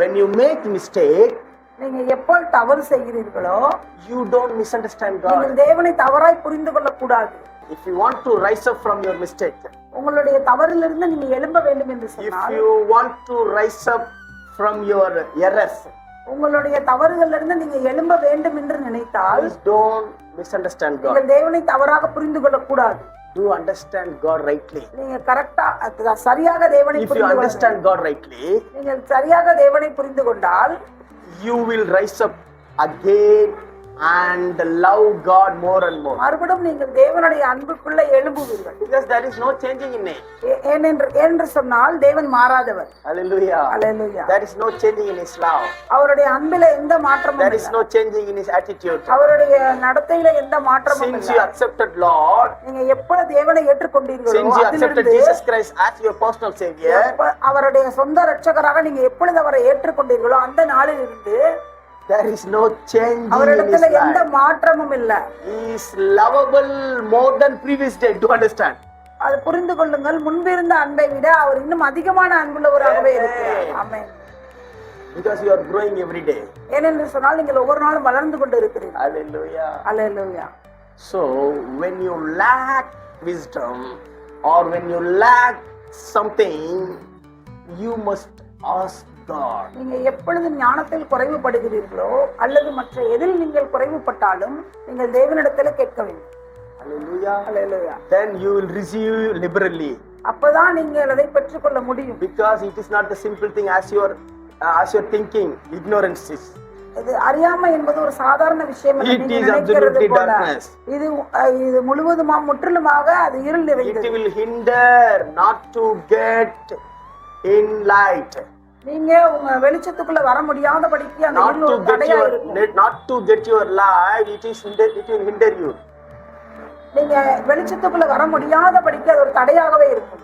When you make mistake, நீங்க எப்போ தவறு செய்கிறீர்களோ you don't misunderstand நீங்கள் God. தேவனை தவறாய் புரிந்து கொள்ளக்கூடாது. If you want to rise up from your mistake, உங்களுடைய தவறிலிருந்து நீங்க எழும்ப வேண்டும் என்று if சொன்னால், you want to rise up from your errors, உங்களுடைய தவறுகளிலிருந்து நீங்க எழும்ப வேண்டும் என்று நினைத்தால், please don't misunderstand God. நீங்கள் தேவனை தவறாக புரிந்து கொள்ளக்கூடாது. Do understand God rightly. நீங்க கரெக்டா சரியாக தேவனை If you புரிந்து understand கொள்ள God rightly, நீங்கள் சரியாக தேவனை புரிந்து கொண்டால், you will rise up again and love God more and more. மறுபடியும் நீங்கள் தேவனுடைய அன்புக்குள்ள எழும்புவீர்கள். Because there is no changing in it. ஏனென்று சொன்னால் தேவன் மாறாதவர். Hallelujah. Hallelujah. There is no changing in His love. அவருடைய அன்பில எந்த மாற்றமும் There is இல்லை. no changing in His attitude. அவருடைய நடத்தையில எந்த மாற்றமும் Since you இல்லை. accepted Lord, நீங்க எப்ப தேவனை ஏற்றுக்கொண்டீர்களோ since you accepted அதிலிருந்து Jesus Christ as your personal Savior, அவருடைய சொந்த இரட்சகராக நீங்க எப்பொழுது அவரை ஏற்றுக்கொண்டீர்களோ அந்த நாளில் இருந்து there is no change in His அவரிடத்துல எந்த life. மாற்றமும் இல்லை. He is lovable more than previous day. To understand. அது புரிந்து கொள்ளுங்கள், முன்பிருந்த அன்பை விட அவர் இன்னும் அதிகமான அன்புள்ளவராகவே இருக்கிறார். ஆமென். Because you are growing every day. ஏனென்று சொன்னால் நீங்கள் ஒவ்வொரு நாளும் வளர்ந்து கொண்டு இருக்கிறீர்கள். Hallelujah. Hallelujah. So when you lack wisdom or when you lack something, you must ask God. நீங்க எப்பொழுது ஞானத்தில் குறைவுபடுகிறீர்களோ அல்லது மற்ற எதில் நீங்கள் குறைவுபட்டாலும் நீங்கள் தேவனிடத்துல கேட்க வேண்டும். Hallelujah. Hallelujah. Then you will receive liberally. அப்பதான் நீங்கள் அதை பெற்றுக்கொள்ள முடியும். Because it is not the simple thing as your thinking. Ignorance is. இது அறியாமை என்பது ஒரு சாதாரண விஷயம் அல்ல. It நீங்க is நினைக்கிறது absolutely போல darkness. இது முழுவதுமாக அது இருள் It நிறைந்தது. will hinder not to get in light. நீங்க உங்க வெளிச்சத்துக்குள்ள வர முடியாதபடிக்கு அந்த Not இருள் to ஒரு get தடையா இருக்கும். not to get your light. It will hinder you. நீங்க வெளிச்சத்துக்குள்ள வர முடியாதபடிக்கு அது ஒரு தடையாகவே இருக்கும்.